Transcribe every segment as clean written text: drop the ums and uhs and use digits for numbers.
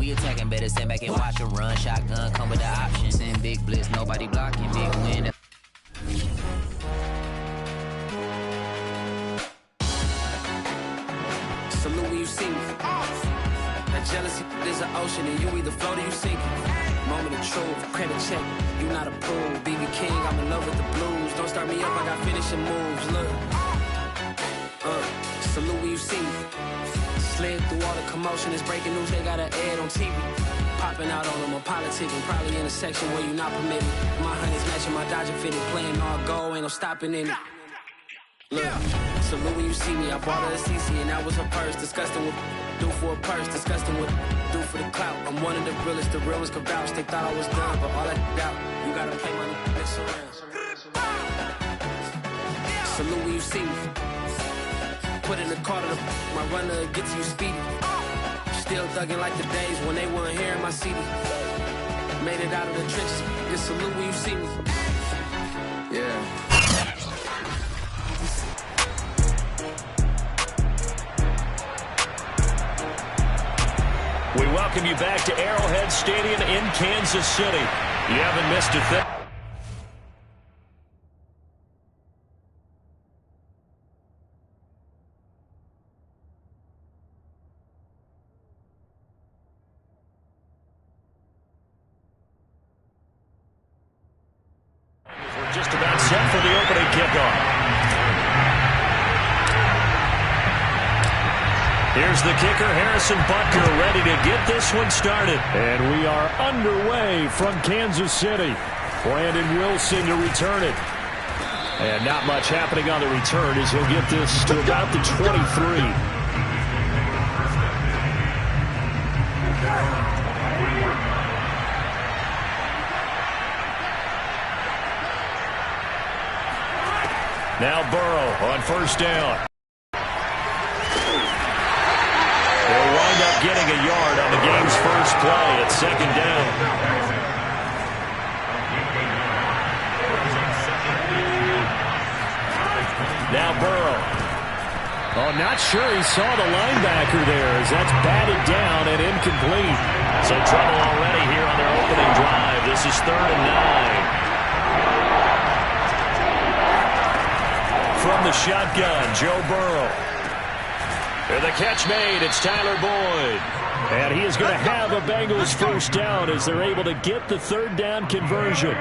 we attacking, better stand back and watch them run. Shotgun come with the options. In big blitz, nobody blocking, big win. Salute when you see me. That jealousy is an ocean, and you either float or you sink it. Moment of truth, credit check, you not approved. BB King, I'm in love with the blues. Don't start me up, I got finishing moves. Look, salute when you see me. Slid through all the commotion, it's breaking news, they got an ad on TV. Popping out on them, I'm politicking, probably in a section where you not permitted. My honey's matching my Dodger fitted, playing all gold, ain't no stopping in it. Look, salute when you see me, I bought her a CC and that was her purse. Disgusting with do for a purse, disgusting with do for the clout. I'm one of the realest, the real ones could vouch. They thought I was done, but all I doubt, you gotta pay my next around. Salute when you see me. Put in the car to my runner, get to you speedy. Still thugging like the days when they weren't here in my city. Made it out of the trenches, just salute when you see me. Yeah. We welcome you back to Arrowhead Stadium in Kansas City. You haven't missed a thing. We're just about set for the opening kickoff. Here's the kicker, Harrison Butker, ready to get this one started. And we are underway from Kansas City. Brandon Wilson to return it. And not much happening on the return as he'll get this to about the 23. Now Burrow on first down. They'll wind up getting a yard on the game's first play at second down. Now Burrow. Oh, not sure he saw the linebacker there as that's batted down and incomplete. So trouble already here on their opening drive. This is 3rd and 9. From the shotgun, Joe Burrow. And the catch made, it's Tyler Boyd. And he is going to have a Bengals first down as they're able to get the 3rd down conversion.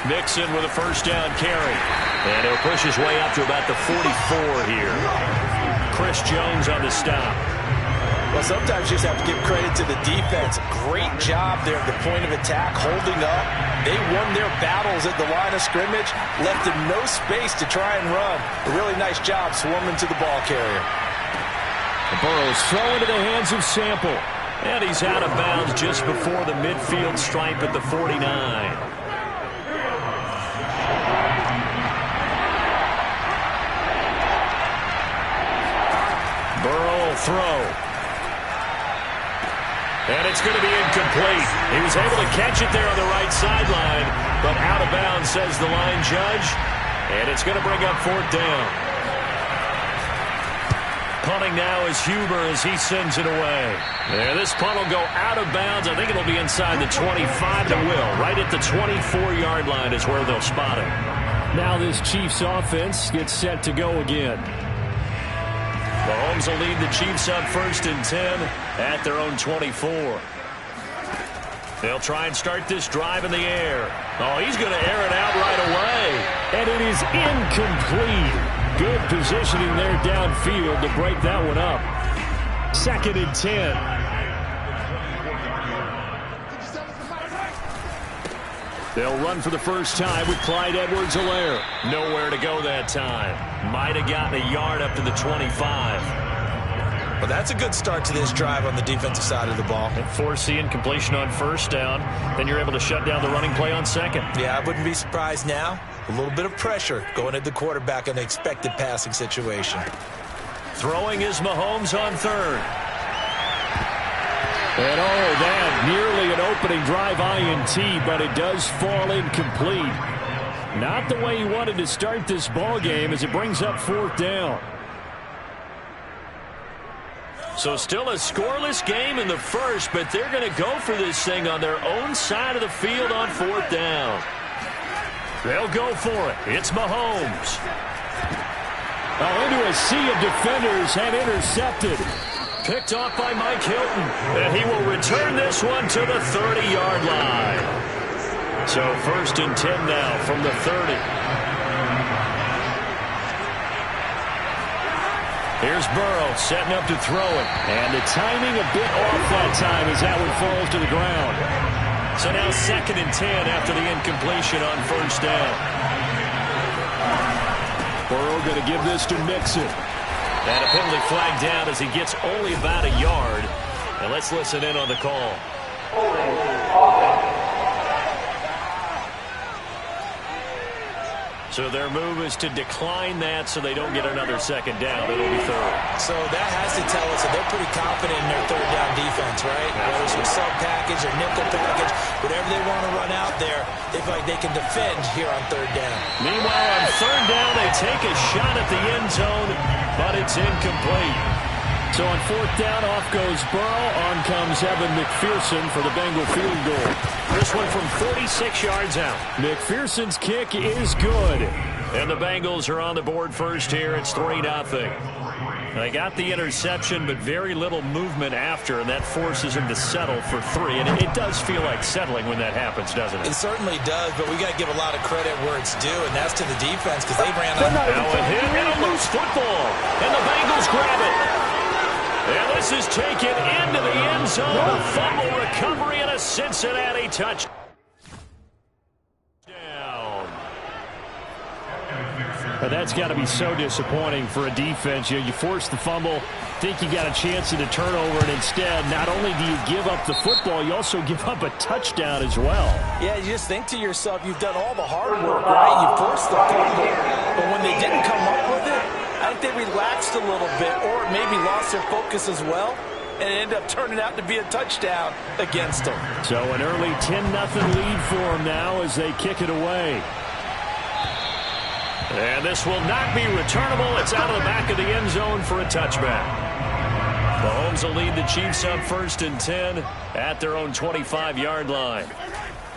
Mixon with a first down carry. And he'll push his way up to about the 44 here. Chris Jones on the stop. Well, sometimes you just have to give credit to the defense. Great job there at the point of attack, holding up. They won their battles at the line of scrimmage, left them no space to try and run. A really nice job swarming to the ball carrier. Burrow's throw into the hands of Sample. And he's out of bounds just before the midfield stripe at the 49. Burrow will throw. And it's going to be incomplete. He was able to catch it there on the right sideline, but out of bounds, says the line judge. And it's going to bring up 4th down. Punting now is Huber as he sends it away. Yeah, this punt will go out of bounds. I think it'll be inside the 25. It will. Right at the 24-yard line is where they'll spot it. Now this Chiefs offense gets set to go again. Mahomes will lead the Chiefs up 1st and 10 at their own 24. They'll try and start this drive in the air. Oh, he's going to air it out right away. And it is incomplete. Good positioning there downfield to break that one up. 2nd and 10. They'll run for the first time with Clyde Edwards-Helaire. Nowhere to go that time. Might have gotten a yard up to the 25. Well, that's a good start to this drive on the defensive side of the ball. And force the incompletion on first down. Then you're able to shut down the running play on second. Yeah, I wouldn't be surprised now. A little bit of pressure going at the quarterback in an expected passing situation. Throwing is Mahomes on 3rd. And that nearly an opening drive INT, but it does fall incomplete. Not the way he wanted to start this ball game as it brings up 4th down. So still a scoreless game in the first, but they're going to go for this thing on their own side of the field on 4th down. They'll go for it. It's Mahomes. Into a sea of defenders and intercepted. Picked off by Mike Hilton. And he will return this one to the 30-yard line. So 1st and 10 now from the 30. Here's Burrow setting up to throw it. And the timing a bit off that time as that one falls to the ground. So now 2nd and 10 after the incompletion on 1st down. Burrow going to give this to Mixon. And a penalty flag down as he gets only about a yard. And let's listen in on the call. So their move is to decline that so they don't get another 2nd down. It'll be 3rd. So that has to tell us that they're pretty confident in their 3rd down defense, right? Whether it's a sub package or nickel package, whatever they want to run out there, they feel like they can defend here on 3rd down. Meanwhile, on 3rd down, they take a shot at the end zone, but it's incomplete. So on 4th down, off goes Burrow. On comes Evan McPherson for the Bengal field goal. This one from 46 yards out. McPherson's kick is good. And the Bengals are on the board first here. It's 3-0. They got the interception, but very little movement after, and that forces him to settle for 3. And it does feel like settling when that happens, doesn't it? It certainly does, but we got to give a lot of credit where it's due, and that's to the defense because they ran out. Now a hit and a loose football, and the Bengals grab it. And this is taken into the end zone. A fumble recovery and a Cincinnati touchdown. That's got to be so disappointing for a defense. You force the fumble, think you got a chance at a turnover, and instead, not only do you give up the football, you also give up a touchdown as well. Yeah, you just think to yourself, you've done all the hard work, right? You forced the fumble, but when they didn't come up with it, I think they relaxed a little bit or maybe lost their focus as well, and it ended up turning out to be a touchdown against them. So an early 10-0 lead for them now as they kick it away. And this will not be returnable. It's out of the back of the end zone for a touchback. Mahomes will lead the Chiefs up 1st and 10 at their own 25-yard line.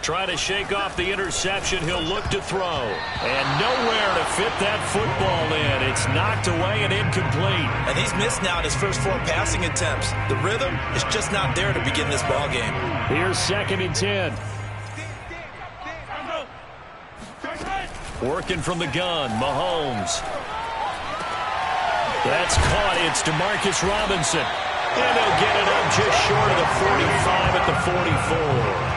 Trying to shake off the interception. He'll look to throw. And nowhere to fit that football in. It's knocked away and incomplete. And he's missed now in his first 4 passing attempts. The rhythm is just not there to begin this ball game. Here's 2nd and 10. Working from the gun, Mahomes. That's caught. It's DeMarcus Robinson. And he'll get it up just short of the 45 at the 44.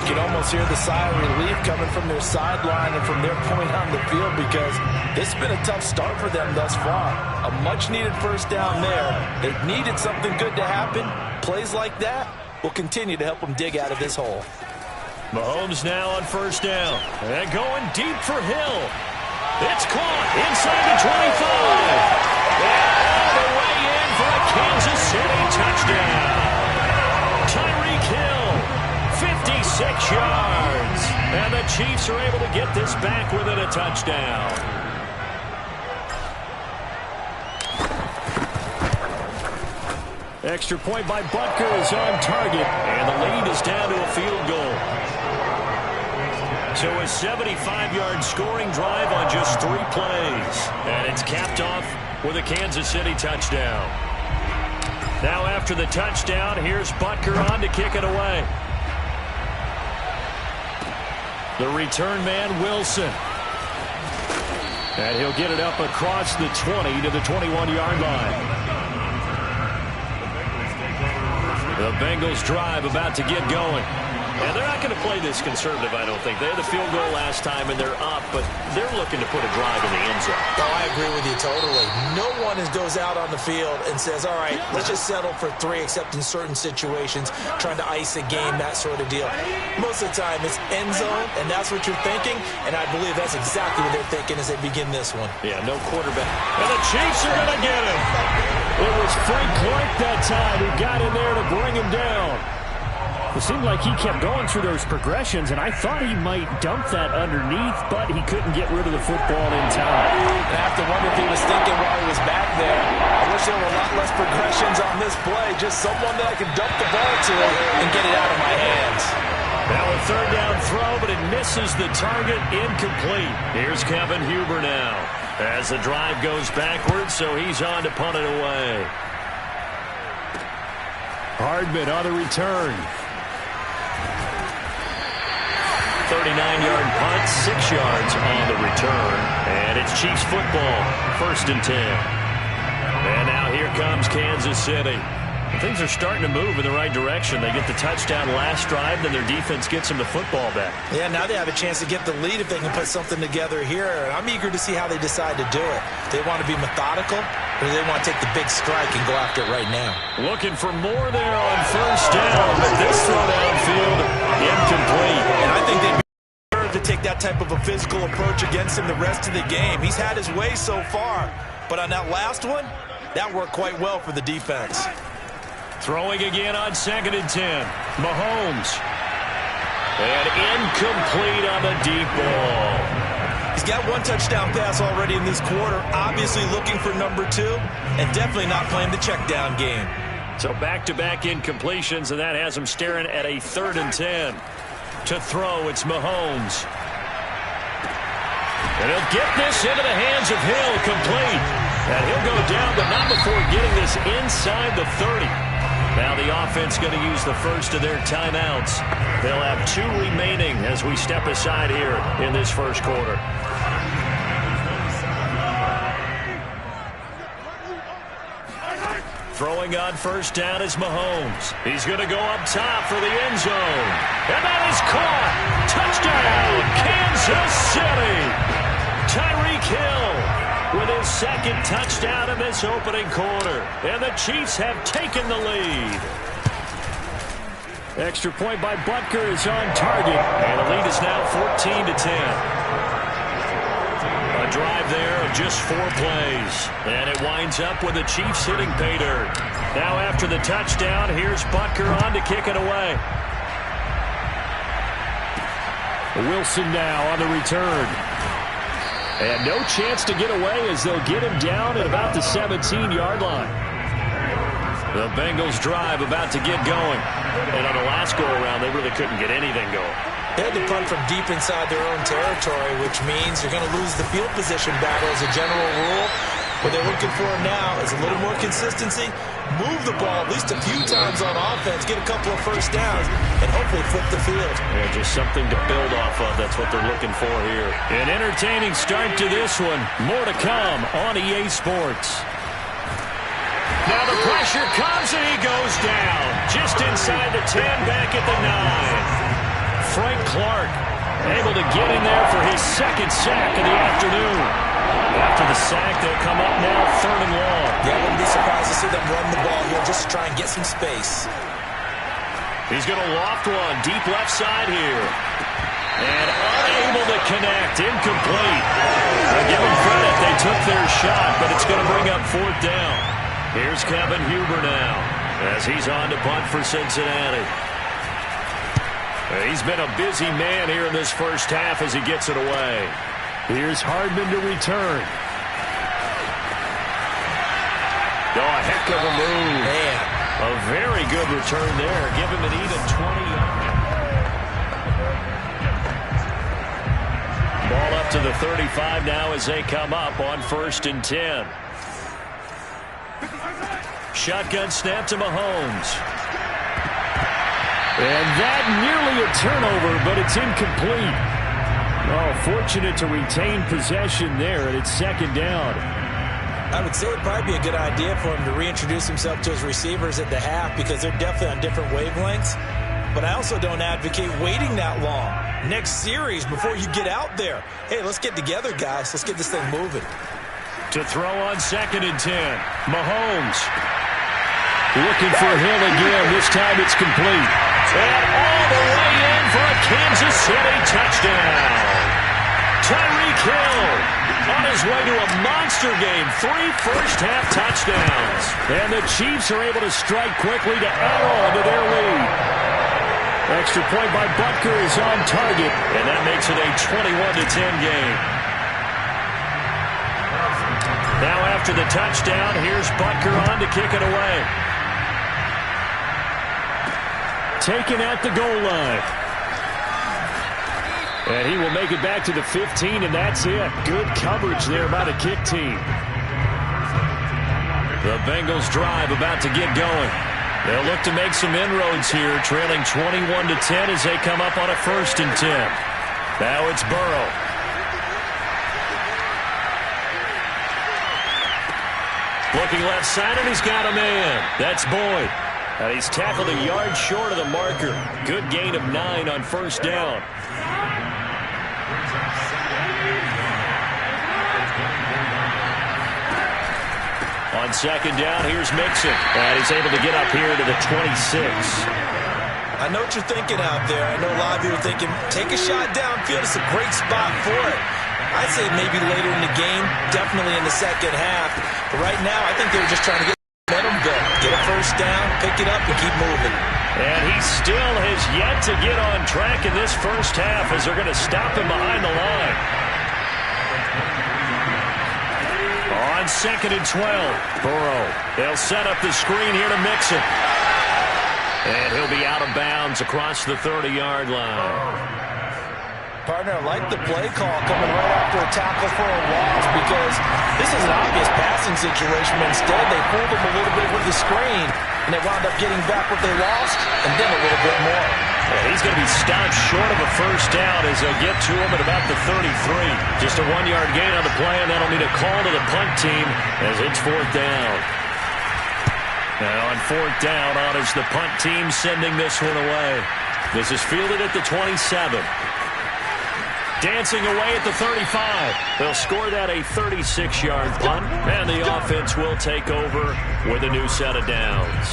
You can almost hear the sigh of relief coming from their sideline and from their point on the field because this has been a tough start for them thus far. A much-needed 1st down there. They needed something good to happen. Plays like that will continue to help them dig out of this hole. Mahomes now on 1st down. And going deep for Hill. It's caught inside the 25. And all the way in for a Kansas City touchdown. Tyreek Hill, 56 yards. And the Chiefs are able to get this back within a touchdown. Extra point by Butker is on target. And the lead is down to a field goal. So a 75-yard scoring drive on just 3 plays. And it's capped off with a Kansas City touchdown. Now after the touchdown, here's Butker on to kick it away. The return man, Wilson. And he'll get it up across the 20 to the 21-yard line. The Bengals drive about to get going. And they're not going to play this conservative, I don't think. They had the field goal last time, and they're up, but they're looking to put a drive in the end zone. Oh, I agree with you totally. No one goes out on the field and says, all right, let's just settle for 3, except in certain situations, trying to ice a game, that sort of deal. Most of the time, it's end zone, and that's what you're thinking, and I believe that's exactly what they're thinking as they begin this one. Yeah, no quarterback. And the Chiefs are going to get him. It was Frank Clark that time who got in there to bring him down. It seemed like he kept going through those progressions, and I thought he might dump that underneath, but he couldn't get rid of the football in time. I have to wonder if he was thinking while he was back there, I wish there were a lot less progressions on this play, just someone that I can dump the ball to and get it out of my hands. Now a third down throw, but it misses the target, incomplete. Here's Kevin Huber now as the drive goes backwards, so he's on to punt it away. Hardman on the return. 39-yard punt, 6 yards on the return. And it's Chiefs football, 1st and 10. And now here comes Kansas City. Things are starting to move in the right direction. They get the touchdown last drive, then their defense gets them the football back. Yeah, now they have a chance to get the lead if they can put something together here. I'm eager to see how they decide to do it. They want to be methodical, or do they want to take the big strike and go after it right now? Looking for more there on 1st down, but this throw downfield, incomplete. And I think they'd be prepared to take that type of a physical approach against him the rest of the game. He's had his way so far, but on that last one, that worked quite well for the defense. Throwing again on 2nd and 10. Mahomes. And incomplete on the deep ball. He's got one touchdown pass already in this quarter. Obviously looking for number 2. And definitely not playing the check down game. So back-to-back incompletions, and that has him staring at a 3rd and 10. To throw, it's Mahomes. And he'll get this into the hands of Hill, complete. And he'll go down, but not before getting this inside the 30. Now the offense going to use the first of their timeouts. They'll have 2 remaining as we step aside here in this first quarter. Throwing on 1st down is Mahomes. He's going to go up top for the end zone. And that is caught. Touchdown, Kansas City. Tyreek Hill with his 2nd touchdown in this opening quarter. And the Chiefs have taken the lead. Extra point by Butker is on target. And the lead is now 14-10. A drive there of just 4 plays. And it winds up with the Chiefs hitting pay dirt. Now after the touchdown, here's Butker on to kick it away. Wilson now on the return. And no chance to get away as they'll get him down at about the 17-yard line. The Bengals drive about to get going. And on the last go-around, they really couldn't get anything going. They had to punt from deep inside their own territory, which means you're going to lose the field position battle as a general rule. What they're looking for now is a little more consistency, move the ball at least a few times on offense, get a couple of 1st downs, and hopefully flip the field. Yeah, just something to build off of. That's what they're looking for here. An entertaining start to this one. More to come on EA Sports. Now the pressure comes and he goes down. Just inside the 10, back at the 9. Frank Clark able to get in there for his 2nd sack of the afternoon. After the sack, they'll come up now 3rd and long. Yeah, I wouldn't be surprised to see them run the ball here just to try and get some space. He's going to loft one deep left side here. And unable to connect, incomplete. I give them credit, they took their shot, but it's going to bring up 4th down. Here's Kevin Huber now as he's on to punt for Cincinnati. He's been a busy man here in this first half as he gets it away. Here's Hardman to return. Oh, a heck of a move. Man. A very good return there. Give him an even 20 yards. Ball up to the 35 now as they come up on 1st and 10. Shotgun snap to Mahomes. And that nearly a turnover, but it's incomplete. Oh, fortunate to retain possession there, and it's 2nd down. I would say it'd probably be a good idea for him to reintroduce himself to his receivers at the half because they're definitely on different wavelengths. But I also don't advocate waiting that long. Next series, before you get out there, hey, let's get together, guys. Let's get this thing moving. To throw on 2nd and 10, Mahomes. Looking for Hill again. This time it's complete. And all the way in for a Kansas City touchdown. Tyreek Hill on his way to a monster game. 3 first-half touchdowns. And the Chiefs are able to strike quickly to add on to their lead. Extra point by Butker is on target. And that makes it a 21-10 game. Now after the touchdown, here's Butker on to kick it away. Taken at the goal line. And he will make it back to the 15, and that's it. Good coverage there by the kick team. The Bengals drive about to get going. They'll look to make some inroads here, trailing 21-10 as they come up on a 1st and 10. Now it's Burrow. Looking left side, and he's got a man. That's Boyd. And he's tackled a yard short of the marker. Good gain of 9 on 1st down. On 2nd down, here's Mixon. And he's able to get up here to the 26. I know what you're thinking out there. I know a lot of you are thinking, take a shot downfield. It's a great spot for it. I'd say maybe later in the game, definitely in the second half. But right now, I think they were just trying to get momentum built. Get a 1st down, pick it up, and keep moving. And he still has yet to get on track in this 1st half as they're going to stop him behind the line. On 2nd and 12, Burrow. They'll set up the screen here to Mixon. And he'll be out of bounds across the 30-yard line. Partner, I like the play call coming right after a tackle for a loss because this is an obvious passing situation, but instead they fooled him a little bit with the screen, and they wound up getting back what they lost and then a little bit more. Well, he's going to be stopped short of a 1st down as they'll get to him at about the 33. Just a 1-yard gain on the play, and that'll mean a call to the punt team as it's 4th down. Now on 4th down, on is the punt team sending this one away. This is fielded at the 27. Dancing away at the 35. They'll score that a 36-yard punt, and the offense will take over with a new set of downs.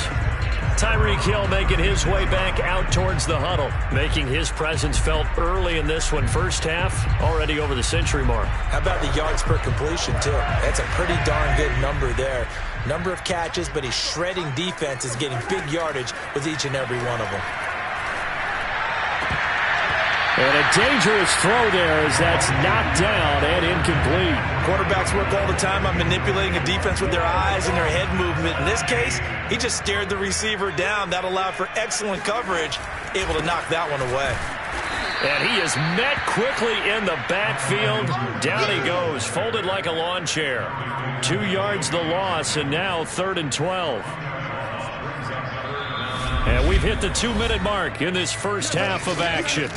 Tyreek Hill making his way back out towards the huddle, making his presence felt early in this one. 1st half, already over the century mark. How about the yards per completion, too? That's a pretty darn good number there. Number of catches, but he's shredding defenses, getting big yardage with each and every one of them. And a dangerous throw there as that's knocked down and incomplete. Quarterbacks work all the time on manipulating a defense with their eyes and their head movement. In this case, he just stared the receiver down. That allowed for excellent coverage, able to knock that one away. And he is met quickly in the backfield. Down he goes, folded like a lawn chair. 2 yards the loss, and now 3rd and 12. And we've hit the 2-minute mark in this 1st half of action.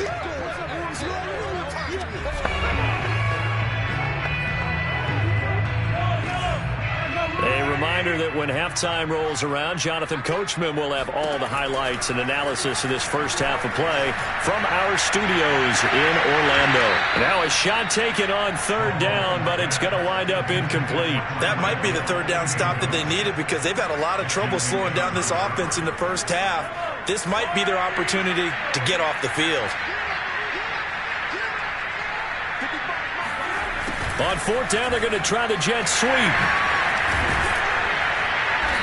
A reminder that when halftime rolls around, Jonathan Coachman will have all the highlights and analysis of this 1st half of play from our studios in Orlando. Now a shot taken on 3rd down, but it's going to wind up incomplete. That might be the 3rd down stop that they needed because they've had a lot of trouble slowing down this offense in the 1st half. This might be their opportunity to get off the field. On 4th down, they're going to try the jet sweep.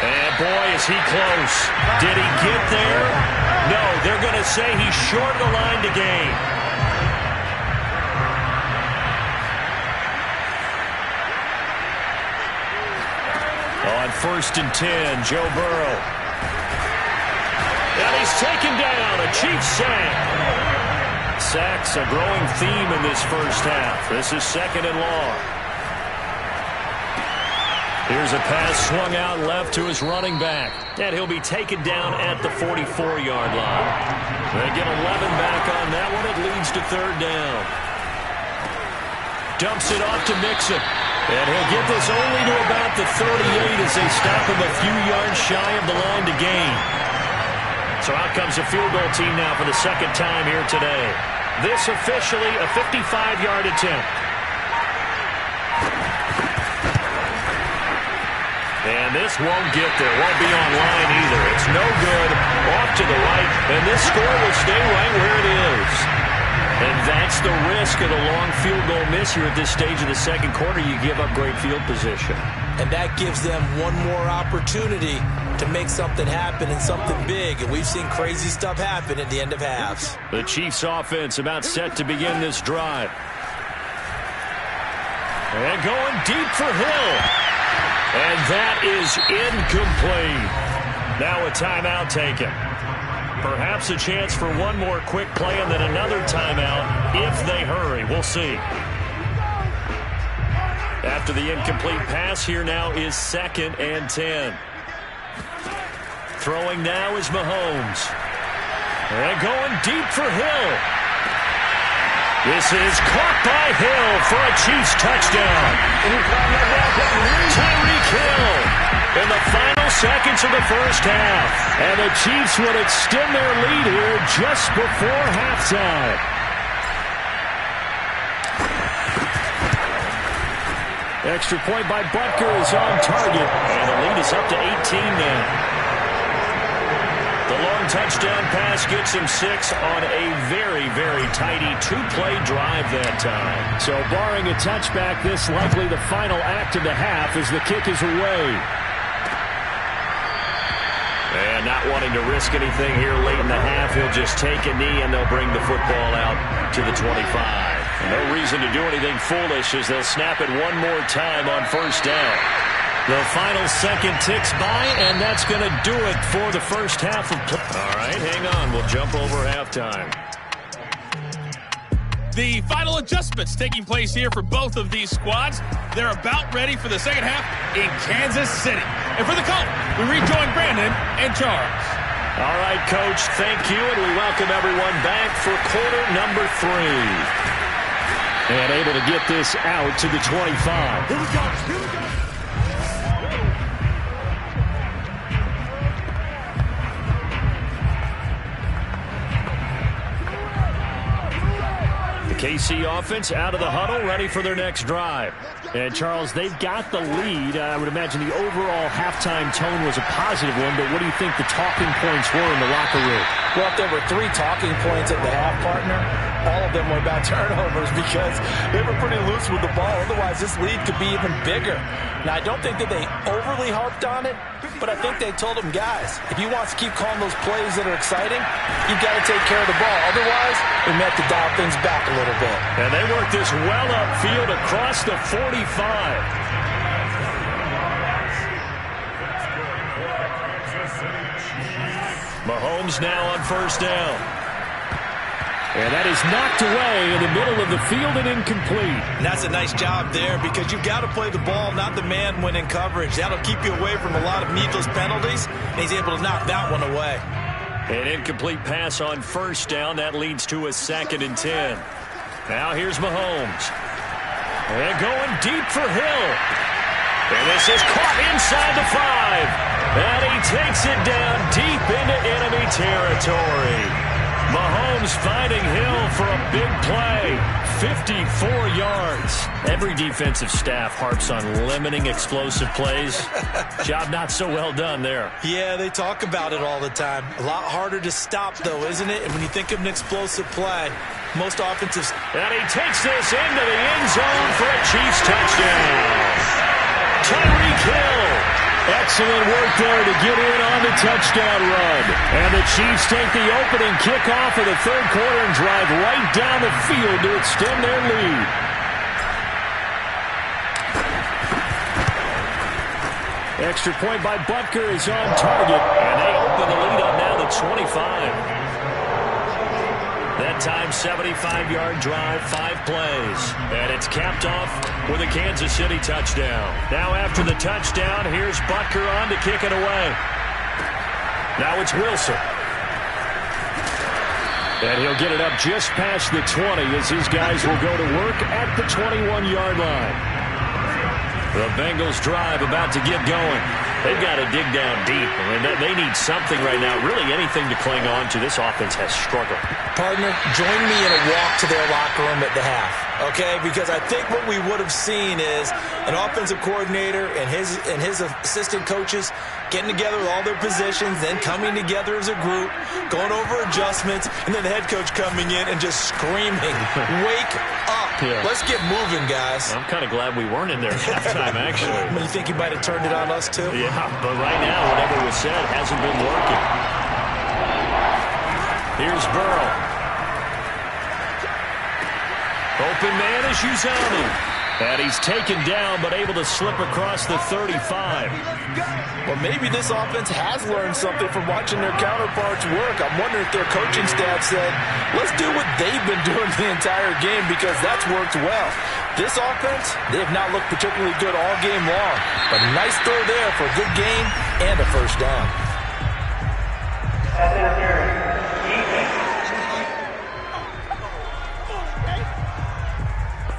And boy, is he close. Did he get there? No, they're going to say he's short of the line to gain. On 1st and 10, Joe Burrow. And he's taken down, a Chiefs sack. Sacks a growing theme in this 1st half. This is 2nd and long. Here's a pass swung out left to his running back. And he'll be taken down at the 44-yard line. They get 11 back on that one. It leads to 3rd down. Dumps it off to Mixon. And he'll get this only to about the 38 as they stop him a few yards shy of the line to gain. So out comes a field goal team now for the 2nd time here today. This officially a 55-yard attempt. And this won't get there. Won't be on line either. It's no good. Off to the right. And this score will stay right where it is. And that's the risk of the long field goal miss here at this stage of the 2nd quarter. You give up great field position. And that gives them one more opportunity to make something happen and something big, and we've seen crazy stuff happen at the end of halves. The Chiefs offense about set to begin this drive. And going deep for Hill. And that is incomplete. Now a timeout taken. Perhaps a chance for one more quick play and then another timeout if they hurry. We'll see. After the incomplete pass, here now is 2nd and 10. Throwing now is Mahomes. And going deep for Hill. This is caught by Hill for a Chiefs touchdown. Tyreek Hill in the final seconds of the first half. And the Chiefs would extend their lead here just before halftime. Extra point by Butker is on target. And the lead is up to 18 now. The long touchdown pass gets him 6 on a very, very tidy 2-play drive that time. So barring a touchback, this likely the final act of the half as the kick is away. And not wanting to risk anything here late in the half, he'll just take a knee and they'll bring the football out to the 25. No reason to do anything foolish as they'll snap it one more time on first down. The final second ticks by, and that's going to do it for the first half of play. All right, hang on. We'll jump over halftime. The final adjustments taking place here for both of these squads. They're about ready for the second half in Kansas City. And for the call, we rejoin Brandon and Charles. All right, Coach, thank you, and we welcome everyone back for quarter number 3. And able to get this out to the 25. Here we go. Here we go. KC offense out of the huddle, ready for their next drive. And, Charles, they've got the lead. I would imagine the overall halftime tone was a positive one, but what do you think the talking points were in the locker room? Well, if there were 3 talking points at the half, partner, all of them were about turnovers because they were pretty loose with the ball. Otherwise, this lead could be even bigger. Now, I don't think that they overly harped on it, but I think they told them, guys, if you want to keep calling those plays that are exciting, you've got to take care of the ball. Otherwise, we may have to dial things back a little bit. And they work this well upfield across the 45. Mahomes now on first down. And that is knocked away in the middle of the field and incomplete. And that's a nice job there because you've got to play the ball, not the man when in coverage. That'll keep you away from a lot of needless penalties, and he's able to knock that one away. An incomplete pass on first down. That leads to a 2nd and 10. Now here's Mahomes. And going deep for Hill. And this is caught inside the 5. And he takes it down deep into enemy territory. Mahomes finding Hill for a big play. 54 yards. Every defensive staff harps on limiting explosive plays. Job not so well done there. Yeah, they talk about it all the time. A lot harder to stop, though, isn't it? And when you think of an explosive play, most offensives... And he takes this into the end zone for a Chiefs touchdown. Tyreek Hill. Excellent work there to get in on the touchdown run. And the Chiefs take the opening kickoff of the third quarter and drive right down the field to extend their lead. Extra point by Butker is on target. And they open the lead up now to 25. That time, 75-yard drive, 5 plays. And it's capped off with a Kansas City touchdown. Now after the touchdown, here's Butker on to kick it away. Now it's Wilson. And he'll get it up just past the 20 as his guys will go to work at the 21-yard line. The Bengals drive about to get going. They've got to dig down deep. I mean, they need something right now, really anything to cling on to. This offense has struggled. Partner, join me in a walk to their locker room at the half, okay? Because I think what we would have seen is an offensive coordinator and his assistant coaches getting together with all their positions, then coming together as a group, going over adjustments, and then the head coach coming in and just screaming, wake up. Yeah. Let's get moving, guys. I'm kind of glad we weren't in there at halftime, actually. I mean, you think he might have turned it on us, too? Yeah, but right now, whatever was said hasn't been working. Here's Burrow. Open man is Uzomah. And he's taken down, but able to slip across the 35. Well, maybe this offense has learned something from watching their counterparts work. I'm wondering if their coaching staff said, let's do what they've been doing the entire game, because that's worked well. This offense, they have not looked particularly good all game long. But a nice throw there for a good gain and a first down.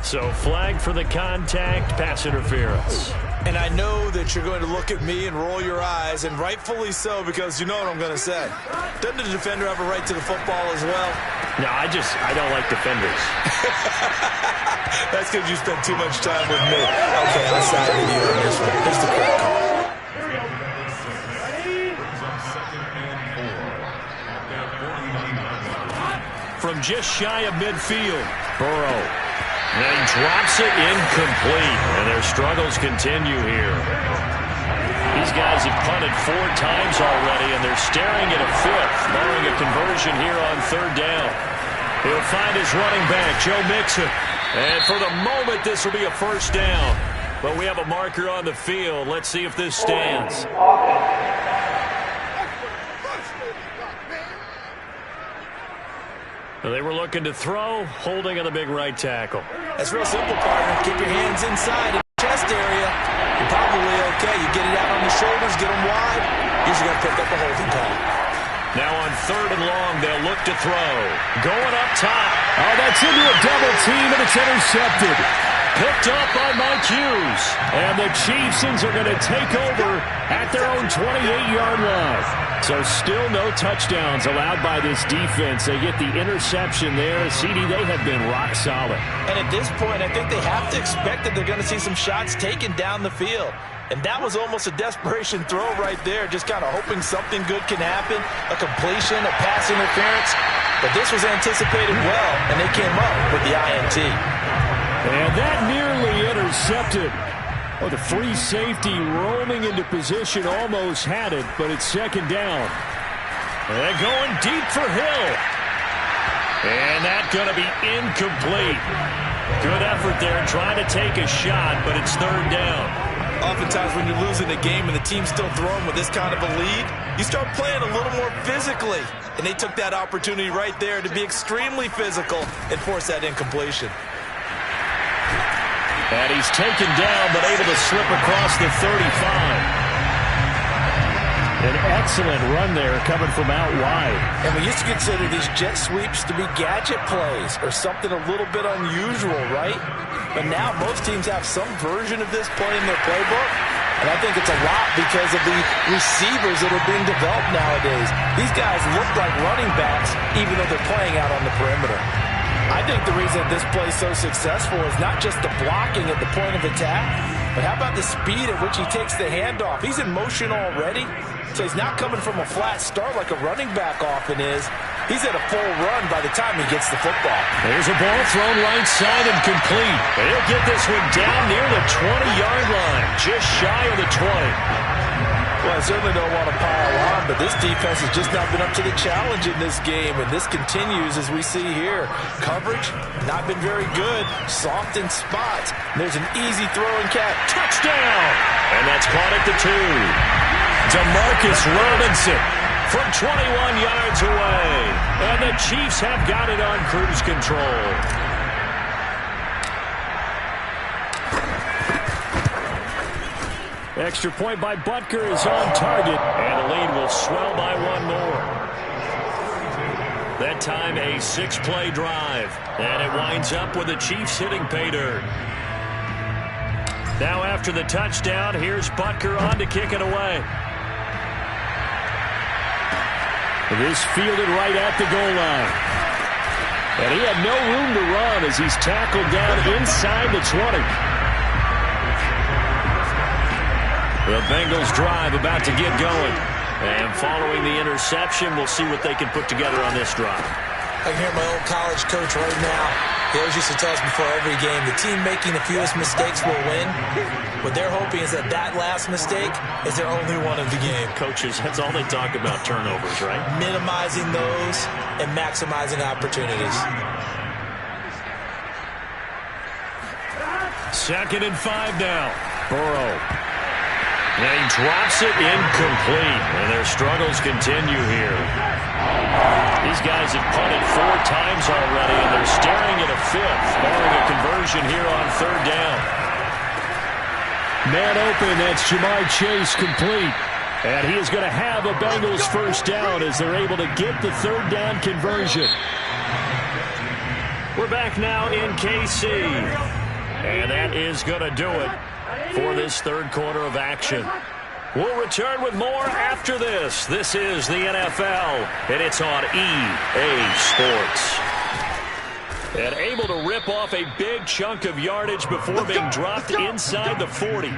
So flag for the contact, pass interference. And I know that you're going to look at me and roll your eyes, and rightfully so, because you know what I'm going to say. Doesn't the defender have a right to the football as well? No, I don't like defenders. That's because you spent too much time with me. Okay, I'll side with you on this one. Here's the quick call. From just shy of midfield, Burrow. And he drops it incomplete, and their struggles continue here. These guys have punted 4 times already, and they're staring at a 5th, barring a conversion here on 3rd down. He'll find his running back, Joe Mixon. And for the moment, this will be a first down. But we have a marker on the field. Let's see if this stands. They were looking to throw, holding on the big right tackle. That's real simple, partner. Keep your hands inside in the chest area. You're probably okay. You get it out on the shoulders, get them wide. Usually going to pick up a holding call. Now on 3rd and long, they'll look to throw. Going up top. Oh, that's into a double team, and it's intercepted. Picked up by Mike Hughes. And the Chiefs are going to take over at their own 28-yard line. So still no touchdowns allowed by this defense. They get the interception there. CD, they have been rock solid. And at this point, I think they have to expect that they're going to see some shots taken down the field. And that was almost a desperation throw right there, just kind of hoping something good can happen, a completion, a pass interference. But this was anticipated well, and they came up with the INT. And that nearly intercepted. Oh, the free safety roaming into position almost had it, but it's 2nd down. And going deep for Hill. And that's going to be incomplete. Good effort there trying to take a shot, but it's 3rd down. Oftentimes when you're losing a game and the team's still throwing with this kind of a lead, you start playing a little more physically. And they took that opportunity right there to be extremely physical and force that incompletion. And he's taken down, but able to slip across the 35. An excellent run there coming from out wide. And we used to consider these jet sweeps to be gadget plays or something a little bit unusual, right? But now most teams have some version of this play in their playbook. And I think it's a lot because of the receivers that are being developed nowadays. These guys look like running backs even though they're playing out on the perimeter. I think the reason that this play is so successful is not just the blocking at the point of attack, but how about the speed at which he takes the handoff? He's in motion already, so he's not coming from a flat start like a running back often is. He's at a full run by the time he gets the football. There's a ball thrown right side and complete. And he'll get this one down near the 20-yard line, just shy of the 20. Well, I certainly don't want to pile on, but this defense has just not been up to the challenge in this game, and this continues as we see here. Coverage, not been very good. Soft in spots. There's an easy throw and catch. Touchdown! And that's caught at the 2. DeMarcus Robinson from 21 yards away. And the Chiefs have got it on cruise control. Extra point by Butker is on target, and the lead will swell by 1 more. That time a 6-play drive, and it winds up with the Chiefs hitting pay dirt. Now after the touchdown, here's Butker on to kick it away. This fielded right at the goal line. And he had no room to run as he's tackled down inside the 20. The Bengals drive about to get going. And following the interception, we'll see what they can put together on this drive. I can hear my old college coach right now. They always used to tell us before every game, the team making the fewest mistakes will win. What they're hoping is that that last mistake is their only one of the game. Coaches, that's all they talk about, turnovers, right? Minimizing those and maximizing opportunities. 2nd and 5 now. Burrow. And he drops it incomplete. And their struggles continue here. These guys have punted 4 times already, and they're staring at a 5th, barring a conversion here on 3rd down. Man open, that's Jamar Chase complete. And he is going to have a Bengals first down as they're able to get the 3rd down conversion. We're back now in KC. And that is going to do it for this 3rd quarter of action. We'll return with more after this. This is the NFL, and it's on EA Sports. And able to rip off a big chunk of yardage before being dropped inside the 40.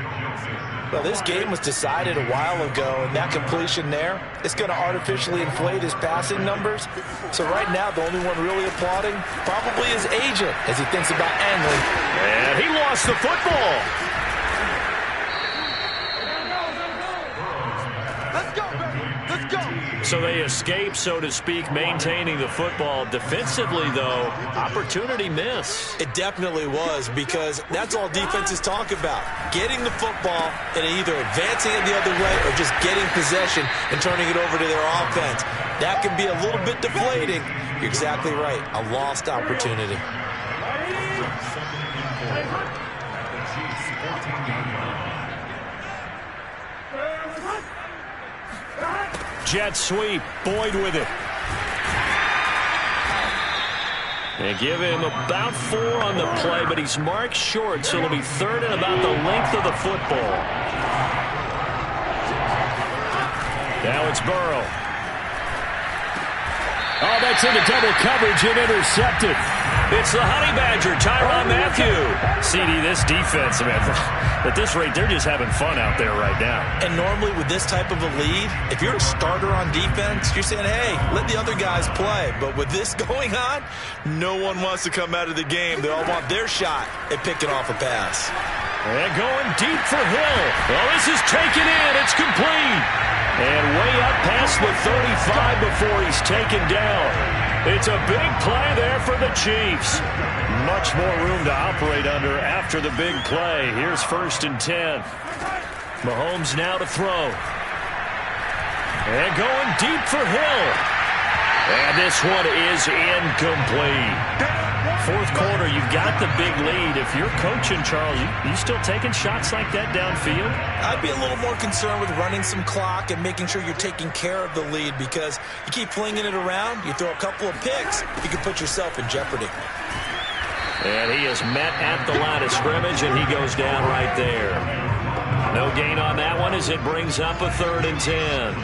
Well, this game was decided a while ago, and that completion there, it's going to artificially inflate his passing numbers. So right now, the only one really applauding probably his agent as he thinks about angling. And he lost the football. So they escape, so to speak, maintaining the football. Defensively, though, opportunity miss. It definitely was, because that's all defenses talk about. Getting the football and either advancing it the other way or just getting possession and turning it over to their offense. That can be a little bit deflating. You're exactly right. A lost opportunity. Jet sweep. Boyd with it. They give him about 4 on the play, but he's marked short, so it'll be 3rd and about the length of the football. Now it's Burrow. Oh, that's into double coverage and intercepted. It's the Honey Badger, Tyrann Mathieu. CD, this defense, man, at this rate, they're just having fun out there right now. And normally with this type of a lead, if you're a starter on defense, you're saying, hey, let the other guys play. But with this going on, no one wants to come out of the game. They all want their shot at picking off a pass. And going deep for Hill. Well, this is taken in. It's complete. And way up past the 35 before he's taken down. It's a big play there for the Chiefs. Much more room to operate under after the big play. Here's 1st and 10. Mahomes now to throw. And going deep for Hill. And this one is incomplete. 4th quarter, you've got the big lead. If you're coaching, Charles, you still taking shots like that downfield? I'd be a little more concerned with running some clock and making sure you're taking care of the lead, because you keep flinging it around, you throw a couple of picks, you can put yourself in jeopardy. And he is met at the line of scrimmage, and he goes down right there. No gain on that one as it brings up a 3rd and 10.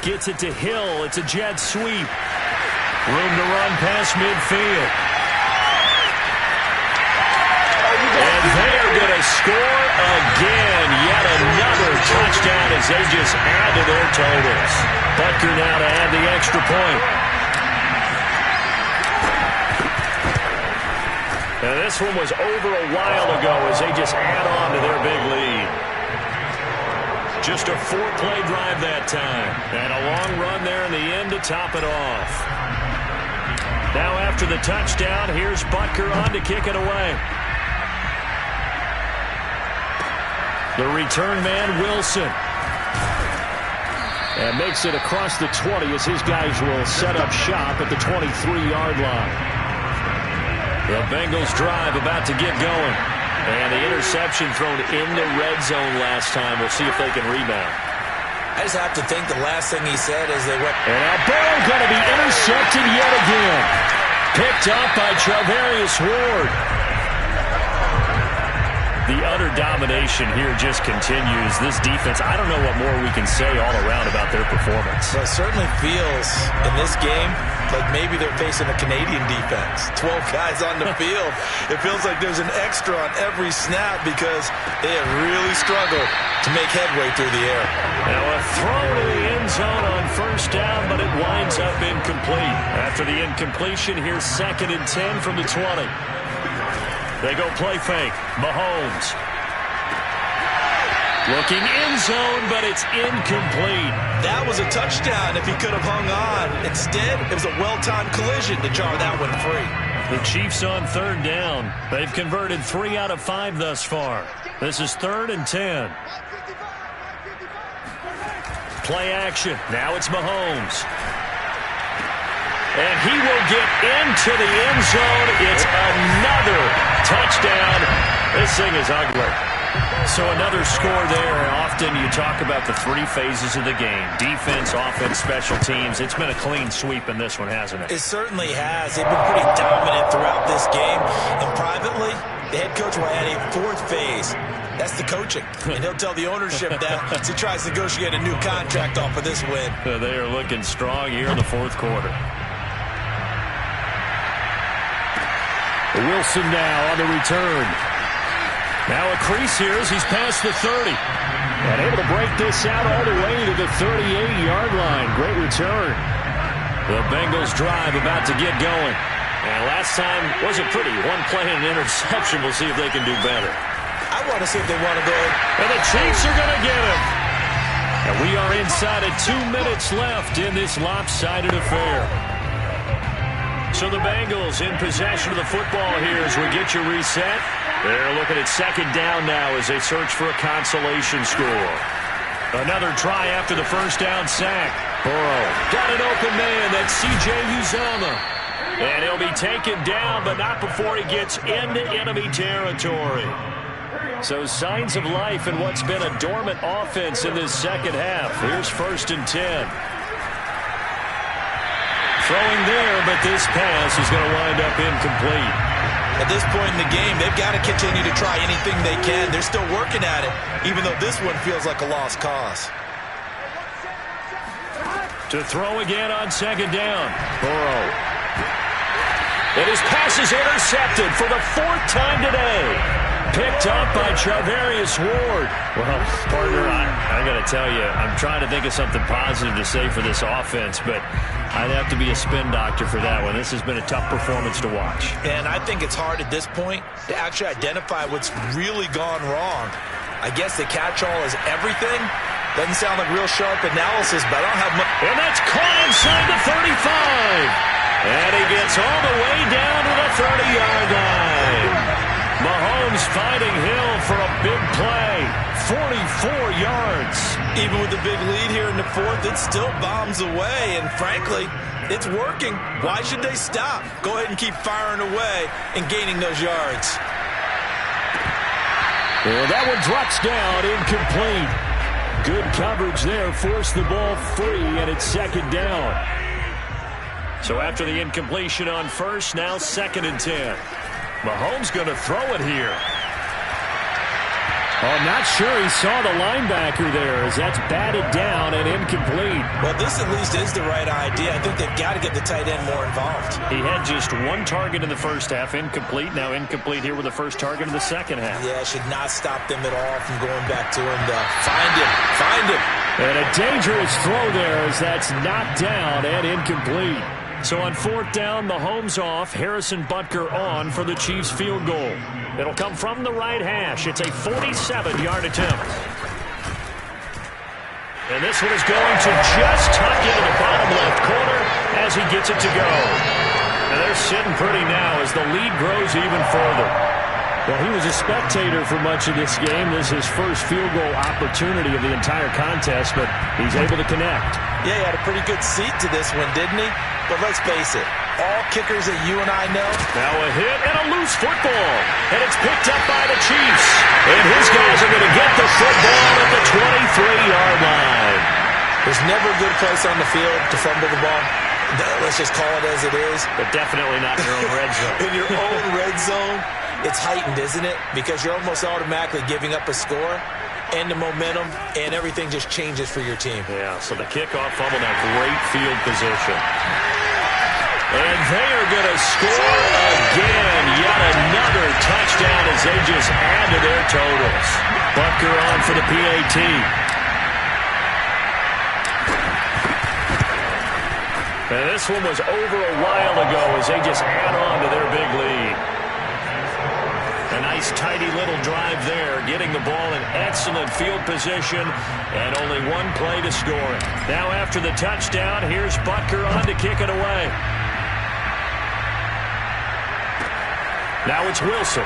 Gets it to Hill. It's a jet sweep. Room to run past midfield. And they are going to score again. Yet another touchdown as they just add to their totals. Butker now to add the extra point. Now this one was over a while ago as they just add on to their big lead. Just a 4-play drive that time. And a long run there in the end to top it off. Now after the touchdown, here's Butker on to kick it away. The return man, Wilson. And makes it across the 20 as his guys will set up shop at the 23-yard line. The Bengals drive about to get going. And the interception thrown in the red zone last time. We'll see if they can rebound. I just have to think the last thing he said is they went. And now Burrow going to be intercepted yet again. Picked up by Charvarius Ward. The utter domination here just continues. This defense, I don't know what more we can say all around about their performance. Well, it certainly feels in this game like maybe they're facing a Canadian defense. 12 guys on the field. It feels like there's an extra on every snap because they have really struggled to make headway through the air. Now a throw to the end zone on first down, but it winds up incomplete. After the incompletion, here's 2nd and 10 from the 20. They go play fake. Mahomes. Looking end zone, but it's incomplete. That was a touchdown if he could have hung on. Instead, it was a well-timed collision to jar that one free. The Chiefs on 3rd down. They've converted 3 out of 5 thus far. This is 3rd and 10. Play action. Now it's Mahomes. And he will get into the end zone. It's another touchdown. This thing is ugly. So another score there. Often you talk about the 3 phases of the game. Defense, offense, special teams. It's been a clean sweep in this one, hasn't it? It certainly has. They've been pretty dominant throughout this game. And privately, the head coach will add a 4th phase. That's the coaching. And he'll tell the ownership that as he tries to negotiate a new contract off of this win. They are looking strong here in the 4th quarter. Wilson now on the return. Now a crease here as he's past the 30. And able to break this out all the way to the 38-yard line. Great return. The Bengals drive about to get going. And last time wasn't pretty. 1 play and an interception. We'll see if they can do better. I want to see if they want to go ahead. And the Chiefs are going to get him. And we are inside of 2 minutes left in this lopsided affair. So the Bengals in possession of the football here as we get you reset. They're looking at 2nd down now as they search for a consolation score. Another try after the first down sack. Burrow got an open man. That's C.J. Uzomah. And he'll be taken down, but not before he gets into enemy territory. So signs of life in what's been a dormant offense in this second half. Here's 1st and 10. Throwing there, but this pass is going to wind up incomplete. At this point in the game, they've got to continue to try anything they can. They're still working at it, even though this one feels like a lost cause. To throw again on 2nd down. Burrow. And his pass is intercepted for the 4th time today. Picked up by Charvarius Ward. Well, partner, I got to tell you, I'm trying to think of something positive to say for this offense, but I'd have to be a spin doctor for that one. This has been a tough performance to watch. And I think it's hard at this point to actually identify what's really gone wrong. I guess the catch-all is everything. Doesn't sound like real sharp analysis, but I don't have much. And that's caught inside the 35. And he gets all the way down to the 30-yard line. Mahomes finding Hill for a big play. 44 yards. Even with the big lead here in the 4th, it still bombs away. And frankly, it's working. Why should they stop? Go ahead and keep firing away and gaining those yards. Well, that one drops down, incomplete. Good coverage there, forced the ball free, and it's 2nd down. So after the incompletion on 1st, now 2nd and 10. Mahomes going to throw it here. Oh, I'm not sure he saw the linebacker there as that's batted down and incomplete. Well, this at least is the right idea. I think they've got to get the tight end more involved. He had just 1 target in the first half, incomplete. Now incomplete here with the first target in the second half. Yeah, should not stop them at all from going back to him. Find him. And a dangerous throw there as that's knocked down and incomplete. So on 4th down, Mahomes off, Harrison Butker on for the Chiefs field goal. It'll come from the right hash. It's a 47-yard attempt. And this one is going to just tuck into the bottom left corner as he gets it to go. And they're sitting pretty now as the lead grows even further. Well, he was a spectator for much of this game. This is his first field goal opportunity of the entire contest, but he's able to connect. Yeah, he had a pretty good seat to this one, didn't he? But let's face it, all kickers that you and I know. Now a hit and a loose football. And it's picked up by the Chiefs. And his guys are going to get the football at the 23-yard line. There's never a good place on the field to fumble the ball. Let's just call it as it is. But definitely not in your own red zone. In your own red zone, it's heightened, isn't it? Because you're almost automatically giving up a score and the momentum, and everything just changes for your team. Yeah, so the kickoff fumble, now great field position. And they are going to score again. Yet another touchdown as they just add to their totals. Butker on for the PAT. And this one was over a while ago as they just add on to their big lead. A nice, tidy little drive there, getting the ball in excellent field position, and only one play to score. Now after the touchdown, here's Butker on to kick it away. Now it's Wilson.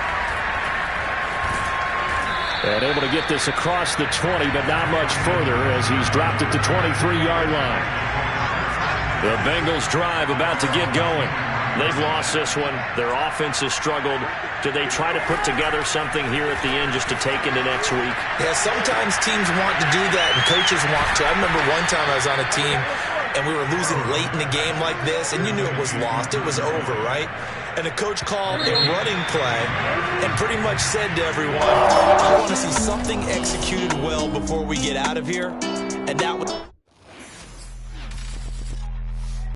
And able to get this across the 20, but not much further as he's dropped at the 23-yard line. The Bengals drive about to get going. They've lost this one. Their offense has struggled. Do they try to put together something here at the end just to take into next week? Yeah, sometimes teams want to do that and coaches want to. I remember one time I was on a team and we were losing late in the game like this, and you knew it was lost. It was over, right? And the coach called a running play and pretty much said to everyone, I want to see something executed well before we get out of here. And that was...